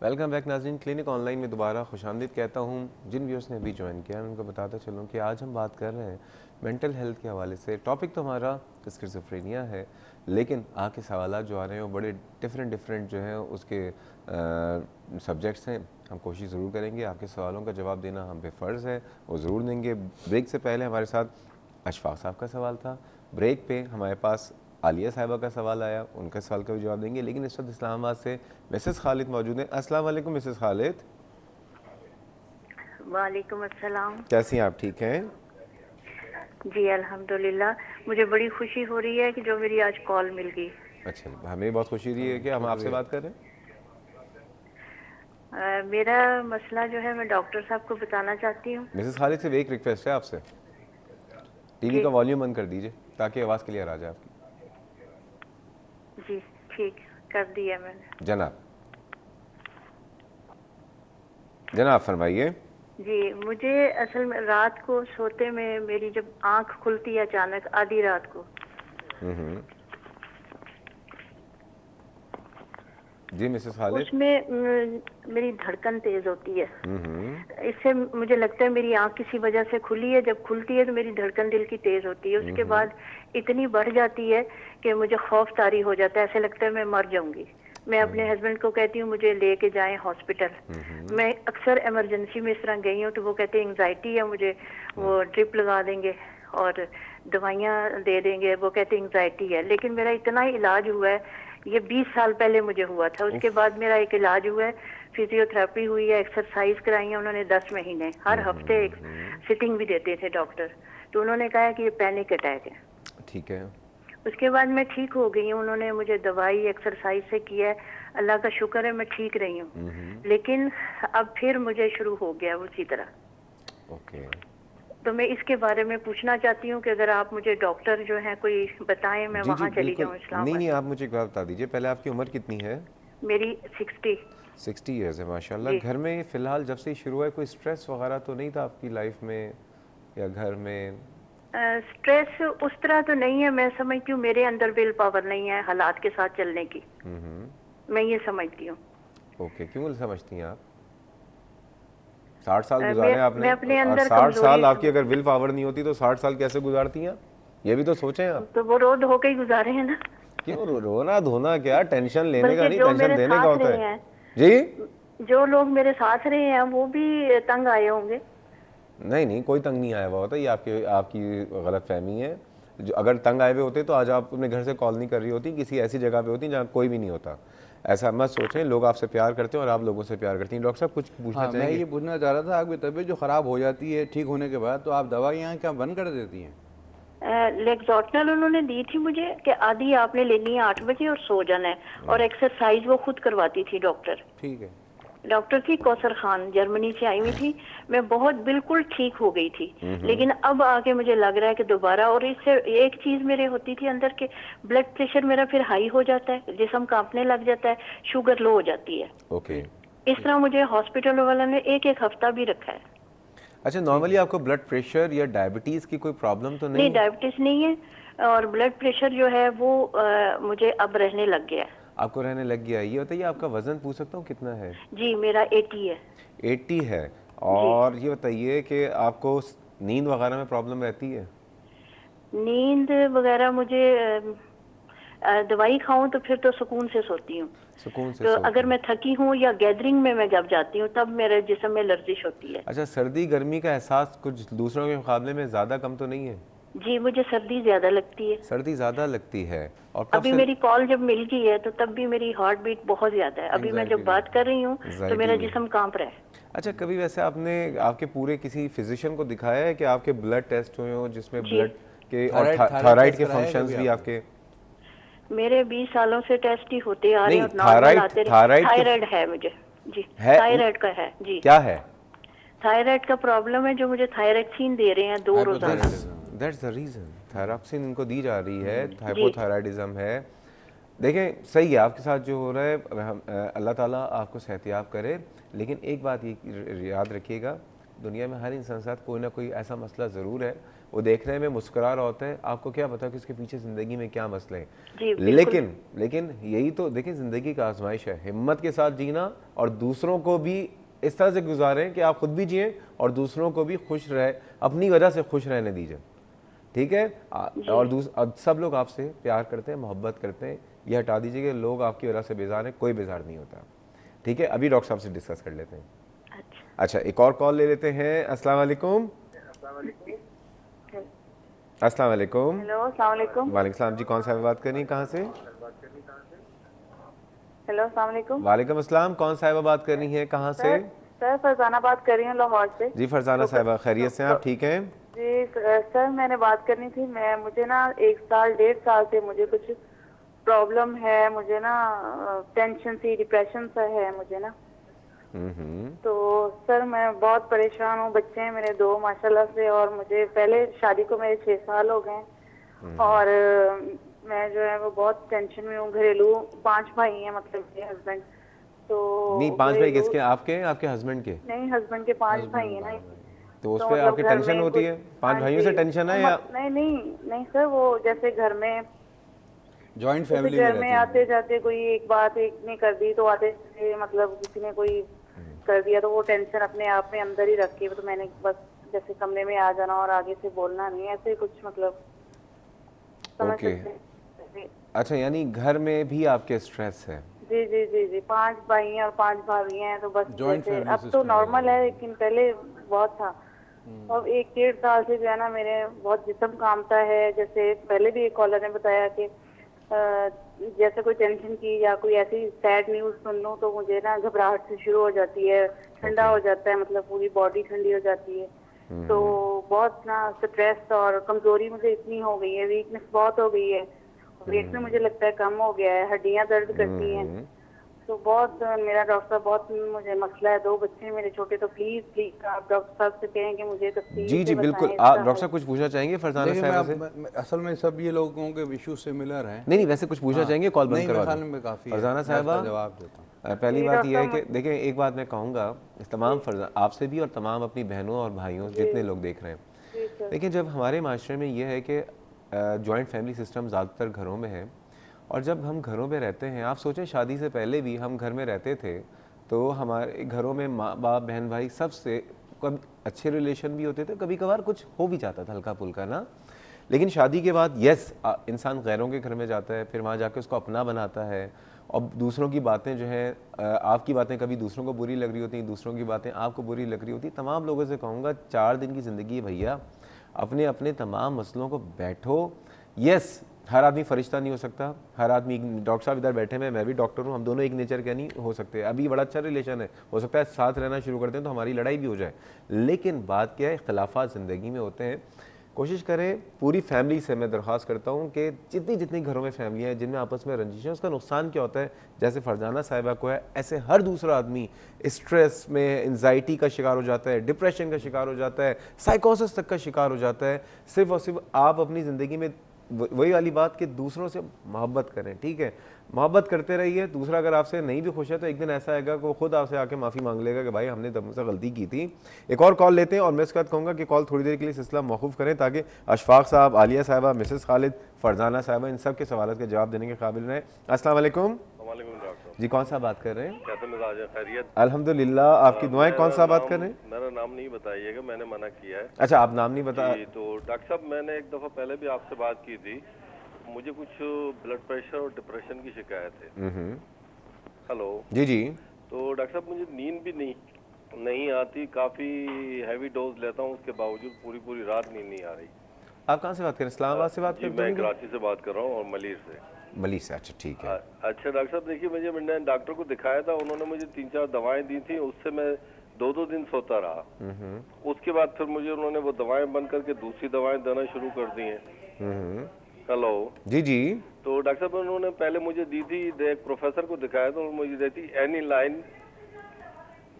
Welcome back नाज़रीन। Clinic online में दोबारा खुशामदीद कहता हूँ। जिन व्यूअर्स ने अभी ज्वाइन किया मैं उनको बताता चलूँ कि आज हम बात कर रहे हैं मेंटल हेल्थ के हवाले से। टॉपिक तो हमारा स्किज़ोफ्रेनिया है, लेकिन आपके सवाल जो आ रहे हैं वो बड़े डिफरेंट जो हैं उसके सब्जेक्ट्स हैं। हम कोशिश ज़रूर करेंगे आपके सवालों का जवाब देना हम पे फ़र्ज़ है, वो ज़रूर देंगे। ब्रेक से पहले हमारे साथ अशफाक साहब का सवाल था, ब्रेक पे हमारे पास आलिया साहिबा का सवाल आया, उनका सवाल का भी जवाब देंगे। लेकिन इस वक्त इस्लामाबाद से मिसेस खालिद मौजूद हैं। अस्सलाम वालेकुम मिसेस खालिद। वालेकुम अस्सलाम। कैसी हैं आप, ठीक हैं? जी अल्हम्दुलिल्लाह। मुझे बड़ी खुशी हो रही है कि जो मेरी आज कॉल मिल गई। अच्छा, हमें बहुत खुशी रही है कि हम आपसे बात कर रहे हैं। मेरा मसला जो है मैं डॉक्टर साहब को बताना चाहती हूँ। मिसेस खालिद सिर्फ एक रिक्वेस्ट है आपसे, टीवी जी का वॉल्यूम बंद कर दीजिए ताकि आवाज़ क्लियर आ जाए आपकी। जी ठीक कर दिया मैंने। जनाब जनाब फरमाइए। जी मुझे असल में रात को सोते में मेरी जब आंख खुलती है अचानक आधी रात को, जी मिसेस खालिद। उसमें मेरी धड़कन तेज होती है। इससे मुझे लगता है मेरी आंख किसी वजह से खुली है। जब खुलती है तो मेरी धड़कन दिल की तेज होती है। उसके बाद इतनी बढ़ जाती है कि मुझे खौफ तारी हो जाता है, ऐसे लगता है मैं मर जाऊंगी। मैं अपने हस्बैंड को कहती हूँ मुझे लेके जाएं हॉस्पिटल। मैं अक्सर इमरजेंसी में इस तरह गई हूँ तो वो कहते हैं एंग्जाइटी है, मुझे वो ड्रिप लगा देंगे और दवाइयाँ दे देंगे। वो कहते हैं एंग्जाइटी है, लेकिन मेरा इतना इलाज हुआ है, ये 20 साल पहले मुझे हुआ था। उसके बाद मेरा एक इलाज हुआ है, फिजियोथेरेपी हुई है, एक्सरसाइज कराई है उन्होंने 10 महीने। हर हफ्ते एक सिटिंग भी देते थे डॉक्टर। तो उन्होंने कहा कि ये पैनिक अटैक है। ठीक है। उसके बाद मैं ठीक हो गई हूँ। उन्होंने मुझे दवाई एक्सरसाइज से किया है, अल्लाह का शुक्र है मैं ठीक रही हूँ। लेकिन अब फिर मुझे शुरू हो गया उसी तरह। ओके, तो मैं इसके बारे में पूछना चाहती हूँ कि अगर आप मुझे डॉक्टर जो है कोई बताएं, मैं जी जी वहाँ चली बिल्कुल। जाऊँ नहीं नहीं, इस्लामाबाद। आप मुझे एक बात बता दीजिए पहले, आपकी उम्र कितनी है? मेरी 60। 60 ईयर्स है, माशाल्लाह। जी घर में फ़िलहाल जब से ही शुरू है कोई स्ट्रेस वगैरह तो नहीं था आपकी लाइफ में या घर में? स्ट्रेस उस तरह तो नहीं है। मैं समझती हूँ मेरे अंदर विल पावर नहीं है हालात के साथ चलने की। मैं ये समझती हूँ। ओके, क्यों समझती हैं आप? 60 साल गुजारे मैं आपने, अपने और अंदर 60 कमजोरी, साल आपकी अगर विल पावर नहीं होती तो 60 साल कैसे गुजारती हैं आप? ये भी तो सोचें आप। तो वो रोड होके ही गुजारे हैं ना। क्यों रोना धोना क्या, टेंशन लेने का बल्कि नहीं, जो टेंशन मेरे देने का साथ होता रहे है। हैं, जी जो लोग मेरे साथ रहे हैं वो भी तंग आए होंगे। नहीं नहीं, कोई तंग नहीं आया हुआ होता, ये आपकी आपकी गलत फहमी है। जो अगर तंग आए हुए होते तो आज आप अपने घर से कॉल नहीं कर रही होती, किसी ऐसी जगह पे होती जहाँ कोई भी नहीं होता। ऐसा मत सोचें, लोग आपसे प्यार करते हैं और आप लोगों से प्यार करती हैं। डॉक्टर साहब कुछ पूछना हाँ, मैं चाहेंगे? ये पूछना चाह रहा था, आपकी तबीयत जो ख़राब हो जाती है ठीक होने के बाद, तो आप दवाइयाँ क्या बंद कर देती हैं? लेक्सोटनल उन्होंने दी थी मुझे कि आधी आपने लेनी है 8 बजे और सो जाना है। और एक्सरसाइज वो खुद करवाती थी डॉक्टर। ठीक है। डॉक्टर थी कौसर खान, जर्मनी से आई हुई थी। मैं बहुत बिल्कुल ठीक हो गई थी। लेकिन अब आके मुझे लग रहा है कि दोबारा, और इससे एक चीज मेरे होती थी अंदर के, ब्लड प्रेशर मेरा फिर हाई हो जाता है, जिस्म कांपने लग जाता है, शुगर लो हो जाती है। ओके। इस तरह मुझे हॉस्पिटल वाला ने एक एक हफ्ता भी रखा है। अच्छा, ठीक नॉर्मली है। आपको ब्लड प्रेशर या डायबिटीज़ की कोई प्रॉब्लम तो नहीं, नहीं है? डायबिटीज नहीं है। और ब्लड प्रेशर जो है वो मुझे अब रहने लग गया है। आपको रहने लग गया? ये बताइए आपका वज़न पूछ सकता हूँ कितना है? जी मेरा 80 है। 80 है। जी और ये बताइए कि आपको नींद वगैरह में प्रॉब्लम रहती है? नींद वगैरह मुझे दवाई खाऊं तो फिर तो सुकून से सोती हूँ। सुकून से तो सोते अगर हैं? मैं थकी हूँ या गैदरिंग में मैं जब जाती हूँ तब मेरे जिस्म में लर्जिश होती है। अच्छा, सर्दी गर्मी का एहसास कुछ दूसरों के मुकाबले में ज़्यादा कम तो नहीं है? जी मुझे सर्दी ज्यादा लगती है। सर्दी ज़्यादा लगती है। और कब अभी से? मेरी कॉल जब मिल गई है तो तब भी मेरी हार्ट बीट बहुत ज्यादा है। अभी मैं एंग्जाइटी जब बात ज़्यादा। कर रही हूँ तो एंजाइटी मेरा भी है। जिस्म कांप रहा है। अच्छा, कभी वैसे आपने आपके पूरे किसी फिजिशियन को दिखाया है कि आपके ब्लड टेस्ट हुए हो जिसमें जी ब्लड के और थायराइड थायराइड थायराइड टेस्ट के कराया फंक्शंस कभी भी आपने? आपके? मेरे 20 सालों से टेस्ट ही होते आ रहे हैं नहीं, और नॉर्मल थायराइड आते रहे। थायराइड के थायराइड है मुझे। जी है थायराइड का है जी। क्या है? थायराइड का प्रॉब्लम है, जो मुझे थायराक्सीन दे रहे हैं 2 रोजाना। Hypothyroidism. That's the reason thyroxine इनको दी जा रही है, जी हाइपोथायराइडिज्म है। देखें, सही है आपके साथ जो हो रहा है, अल्लाह ताला आपको सेहतियाब करे। लेकिन एक बात ये याद रखिएगा दुनिया में हर इंसान के साथ कोई ना कोई ऐसा मसला ज़रूर है, वो देखने में मुस्कुरा रहा होता है, आपको क्या पता कि उसके पीछे ज़िंदगी में क्या मसले हैं। जी, बिल्कुल। लेकिन यही तो देखिए ज़िंदगी का आजमाइश है, हिम्मत के साथ जीना और दूसरों को भी इस तरह से गुजारें कि आप खुद भी जिएं और दूसरों को भी खुश रहे, अपनी वजह से खुश रहने दीजिए, ठीक है। और सब लोग आपसे प्यार करते हैं, मोहब्बत करते हैं, ये हटा दीजिए कि लोग आपकी वजह से बेजार हैं, कोई बेजार नहीं होता, ठीक है। अभी डॉक्टर साहब से डिस्कस कर लेते हैं। अच्छा, एक और कॉल ले लेते हैं। अस्सलाम वालेकुम। अस्सलाम वालेकुम। हेलो, अस्सलाम वालेकुम। वालेकुम सलाम जी, कौन साहब बात कर रही हैं, कहाँ से? हेलो, अस्सलाम वालेकुम। वालेकुम अस्सलाम, कौन साहिबा बात कर रही हैं, कहाँ से? सर फरजाना बात कर रही हूँ लाहौर से। जी फरजाना साहिबा, खैरियत से हैं आप, ठीक हैं? जी सर, मैंने बात करनी थी। मुझे ना 1 साल 1.5 साल से मुझे कुछ प्रॉब्लम है, मुझे ना टेंशन सी, डिप्रेशन सा है मुझे ना। तो सर मैं बहुत परेशान हूँ। बच्चे हैं मेरे 2 माशाल्लाह से, और मुझे पहले शादी को मेरे 6 साल हो गए, और मैं जो है वो बहुत टेंशन में हूँ। घरेलू 5 भाई हैं, मतलब मेरे हस्बैंड। तो नहीं, 5 भाई किसके, आपके हैं, आपके हस्बैंड के? नहीं, हस्बैंड के 5 भाई हैं ना। तो उस तो पर मतलब आपकी घर टेंशन में होती कुछ, है? 5 हाँ भाइयों जी, से टेंशन है या? नहीं नहीं नहीं सर, वो जैसे घर में जॉइंट जैसे फैमिली में घर रहते में हैं। आते जाते कोई एक बात एक ने कर दी, तो आते जाते मतलब किसी ने कोई कर दिया, तो वो टेंशन अपने आप में अंदर ही रख के, तो मैंने बस जैसे कमरे में आ जाना और आगे से बोलना नहीं, ऐसे कुछ मतलब समझ ओके। सकते हैं। अच्छा, यानी घर में भी आपके स्ट्रेस है? जी जी जी जी, 5 भाई हैं और 5 भाभी हैं, तो बस जॉइंट जैसे फैमिली अब तो सिस्टम नॉर्मल है, लेकिन पहले बहुत था। अब 1-1.5 साल से जो है ना, मेरे बहुत जिस्म कांपता है। जैसे पहले भी एक कॉलर ने बताया कि जैसे कोई टेंशन की या कोई ऐसी सैड न्यूज सुन लूं, तो मुझे ना घबराहट से शुरू हो जाती है, ठंडा हो जाता है, मतलब पूरी बॉडी ठंडी हो जाती है। तो बहुत ना स्ट्रेस और कमजोरी मुझे इतनी हो गई है, वीकनेस बहुत हो गई है, वेट भी मुझे लगता है कम हो गया है, हड्डियां दर्द करती हैं। तो बहुत मेरा डॉक्टर साहब, बहुत मुझे मसला है। 2 बच्चे मेरे छोटे, तो प्लीज प्लीज आप डॉक्टर साहब से कहें कि मुझे तफसील जी से जी बिल्कुल। बताएं आप इसका डॉक्टर साहब हल। कुछ पूछना चाहेंगे फरजाना देखिए साहिबा से? असल में सब ये लोगों के इशू सिमिलर हैं। नहीं वैसे कुछ पूछना हाँ, चाहेंगे, कॉल बंद नहीं करवा मेरे ख्याल दूं? में काफ़ी है, फरजाना मैं साहिबा, उसका जवाब देता हूँ। पहली जी बात डॉक्टर यह है साहब, कि देखिए, एक बात मैं कहूँगा, इस तमाम आपसे भी और तमाम अपनी बहनों और भाइयों जितने लोग देख रहे हैं, जी सर। देखिए जब हमारे माशरे में यह है कि जॉइंट फैमिली सिस्टम ज़्यादातर घरों में है, और जब हम घरों में रहते हैं, आप सोचें शादी से पहले भी हम घर में रहते थे, तो हमारे घरों में माँ बाप बहन भाई सबसे कभी अच्छे रिलेशन भी होते थे, कभी कभार कुछ हो भी जाता था हल्का फुल्का ना। लेकिन शादी के बाद यस, इंसान गैरों के घर में जाता है, फिर वहाँ जाके उसको अपना बनाता है, और दूसरों की बातें जो हैं, आपकी बातें कभी दूसरों को बुरी लग रही होती, दूसरों की बातें आपको बुरी लग रही होती। तमाम लोगों से कहूँगा 4 दिन की ज़िंदगी है भैया, अपने अपने तमाम मसलों को बैठो। यस, हर आदमी फरिश्ता नहीं हो सकता, हर आदमी, डॉक्टर साहब इधर बैठे हैं, मैं भी डॉक्टर हूँ, हम दोनों एक नेचर के नहीं हो सकते। अभी बड़ा अच्छा रिलेशन है, हो सकता है साथ रहना शुरू करते हैं तो हमारी लड़ाई भी हो जाए, लेकिन बात क्या है, इख्तलाफात ज़िंदगी में होते हैं। कोशिश करें, पूरी फैमिली से मैं दरख्वास्त करता हूँ कि जितनी जितनी घरों में फैमिलियाँ हैं जिनमें आपस में रंजिश है, उसका नुकसान क्या होता है, जैसे फरजाना साहिबा को है, ऐसे हर दूसरा आदमी स्ट्रेस में, एंजाइटी का शिकार हो जाता है, डिप्रेशन का शिकार हो जाता है, साइकोसिस तक का शिकार हो जाता है। सिर्फ और सिर्फ आप अपनी ज़िंदगी में वही वाली बात कि दूसरों से मोहब्बत करें, ठीक है, मोहब्बत करते रहिए। दूसरा अगर आपसे नहीं भी खुश है तो एक दिन ऐसा आएगा कि वो खुद आपसे आके माफ़ी मांग लेगा कि भाई हमने तुमसे गलती की थी। एक और कॉल लेते हैं, और मैं इसके बाद कहूँगा कि कॉल थोड़ी देर के लिए सिलसिला मौकूफ़ करें, ताकि अशफाक साहब, आलिया साहिबा, मिसेस खालिद, फरजाना साहिबा, इन सब के सवाल के जवाब देने के काबिल रहें। अस्सलाम वालेकुम। जी, कौन सा बात कर रहे हैं? कैसे मिजाज है? खैरियत? अल्हम्दुलिल्लाह, आपकी दुआएं। कौन सा बात कर रहे हैं? मेरा नाम नहीं बताइएगा, मैंने मना किया है। अच्छा, आप नाम नहीं बता? जी, तो डॉक्टर साहब मैंने एक दफ़ा पहले भी आपसे बात की थी, मुझे कुछ ब्लड प्रेशर और डिप्रेशन की शिकायत है। हेलो जी जी। तो डॉक्टर साहब मुझे नींद भी नहीं आती, काफ़ी हैवी डोज लेता हूँ, उसके बावजूद पूरी पूरी रात नींद नहीं आ रही। आप कहाँ से बात कर रहे हैं? इस्लामाबाद से बात जी, करते मैं हैं? कराची से बात कर रहा हूँ, और मलिर से। मलिक से, अच्छा ठीक है। अच्छा डॉक्टर साहब, देखिए मैंने डॉक्टर को दिखाया था, उन्होंने मुझे 3-4 दवाएं दी थी, उससे मैं 2-2 दिन सोता रहा। उसके बाद फिर मुझे उन्होंने वो दवाएं बंद करके दूसरी दवाएं देना शुरू कर दी हैं। हेलो जी जी। तो डॉक्टर साहब उन्होंने पहले मुझे दी थी, एक प्रोफेसर को दिखाया था, मुझे दी थी एनिलाइन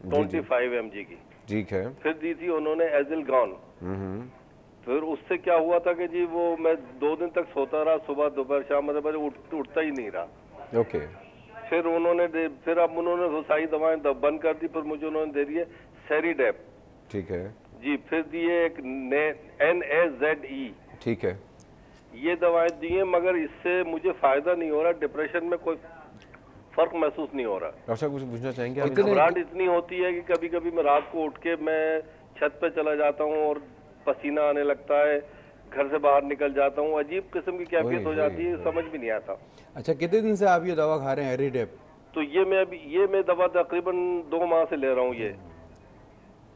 25 mg की, ठीक है। फिर दी थी उन्होंने एजिलगॉन। फिर उससे क्या हुआ था कि जी वो मैं 2 दिन तक सोता रहा, सुबह दोपहर शाम, मतलब उठता ही नहीं रहा। ओके। फिर अब उन्होंने वो सारी दवाएं बंद कर दी, फिर मुझे उन्होंने दे दी है सेरीडेप ठीक है, जी। फिर दिए एक NAZE, ठीक है। ये दवाएं दी हैं, मगर इससे मुझे फायदा नहीं हो रहा, डिप्रेशन में कोई फर्क महसूस नहीं हो रहा। डॉक्टर साहब कुछ पूछना चाहेंगे आप? घबराहट इतनी होती है कि कभी कभी मैं रात को उठ के मैं छत पे चला जाता हूँ और पसीना आने लगता है, घर से बाहर निकल जाता हूँ, अजीब किस्म की कैफियत हो जाती है, समझ भी नहीं आता। अच्छा, कितने दिन से आप ये दवा खा रहे हैं एरिडेप? तो ये मैं दवा तकरीबन 2 माह से ले रहा हूँ ये।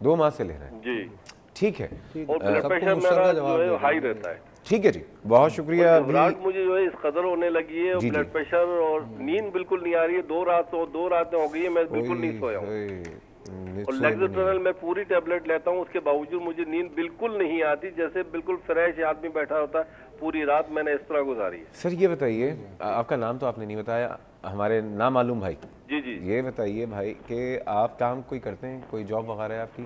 2 माह से ले रहे हैं, जी। ठीक है। और ब्लड प्रेशर मेरा जो है हाई रहता है। ठीक है जी, बहुत शुक्रिया। घबराहट मुझे जो है इस कदर होने लगी है, ब्लड प्रेशर और नींद बिल्कुल नहीं आ रही है। 2 रातें हो गई है मैं बिल्कुल नहीं सोया हूँ। और लेक्सोट्रेनल मैं पूरी टेबलेट लेता हूँ, उसके बावजूद मुझे नींद बिल्कुल नहीं आती, जैसे बिल्कुल फ्रेश आदमी बैठा होता है। पूरी रात मैंने इस तरह गुजारी है। सर ये बताइए, आपका नाम तो आपने नहीं बताया, हमारे नामालूम भाई। जी जी। ये बताइए भाई कि आप काम कोई करते हैं, कोई जॉब वगैरह है आपकी?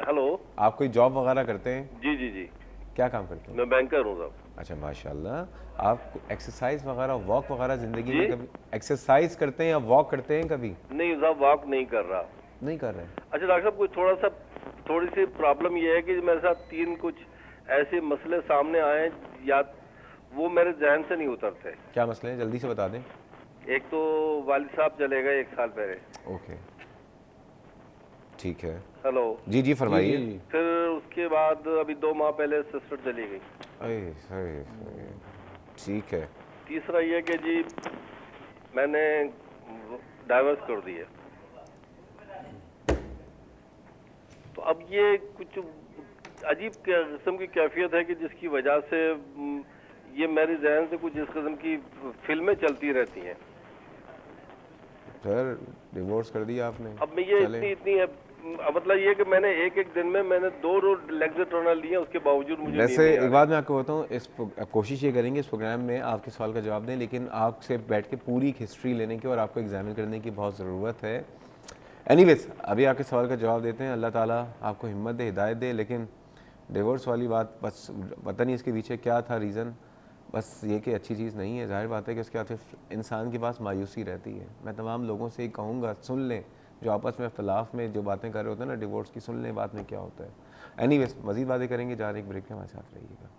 हेलो, आप कोई जॉब वगैरह करते हैं? जी जी जी। क्या काम करते हैं? मैं बैंकर हूँ साहब। अच्छा, माशाल्लाह। आप एक्सरसाइज वगैरह, वॉक वगैरह जिंदगी में कभी एक्सरसाइज करते हैं या वॉक करते हैं कभी? नहीं साहब, वॉक नहीं कर रहा। नहीं कर रहे हैं? अच्छा डॉक्टर साहब, कोई थोड़ी सी प्रॉब्लम ये है कि मेरे साथ 3 कुछ ऐसे मसले सामने आए हैं, या वो मेरे जहन से नहीं उतरते। क्या मसले हैं, जल्दी से बता दें। एक तो वालिद साहब चले गए 1 साल पहले। ओके, ठीक है। हेलो, जी जी फरमाइए। फिर उसके बाद अभी 2 माह पहले सिस्टर चली गई। अरे, ठीक है। तीसरा ये कि जी मैंने डाइवर्स कर दिया। तो अब ये कुछ अजीब किस्म की कैफियत है कि जिसकी वजह से ये मेरे जहन से कुछ इस किस्म की फिल्में चलती रहती हैं। सर डिवोर्स कर दिया आपने? अब मैं ये इतनी है, मतलब ये कि मैंने एक दिन में मैंने 2 रोज लेक्सोट्रेनल लिए, उसके बावजूद मुझे वैसे एक बात मैं आपको बताऊं, कोशिश ये करेंगे इस प्रोग्राम में आपके सवाल का जवाब दें, लेकिन आपसे बैठ के पूरी हिस्ट्री लेने की और आपको एग्जामिन करने की बहुत ज़रूरत है। एनीवेज, अभी आपके सवाल का जवाब देते हैं। अल्लाह ताला आपको हिम्मत दे, हिदायत दे। लेकिन डिवोर्स वाली बात, बस पता नहीं इसके पीछे क्या था रीज़न, बस ये कि अच्छी चीज़ नहीं है। जाहिर बात है कि उसके बाद फिर इंसान के पास मायूसी रहती है। मैं तमाम लोगों से ये कहूँगा, सुन लें, जो आपस में इख्तलाफ में जो बातें कर रहे होते हैं ना डिवोर्स की, सुन लें बाद में क्या होता है। एनीवेज, मज़ीद बातें करेंगे, जा रहे एक ब्रेक में, हमारे साथ रहिएगा।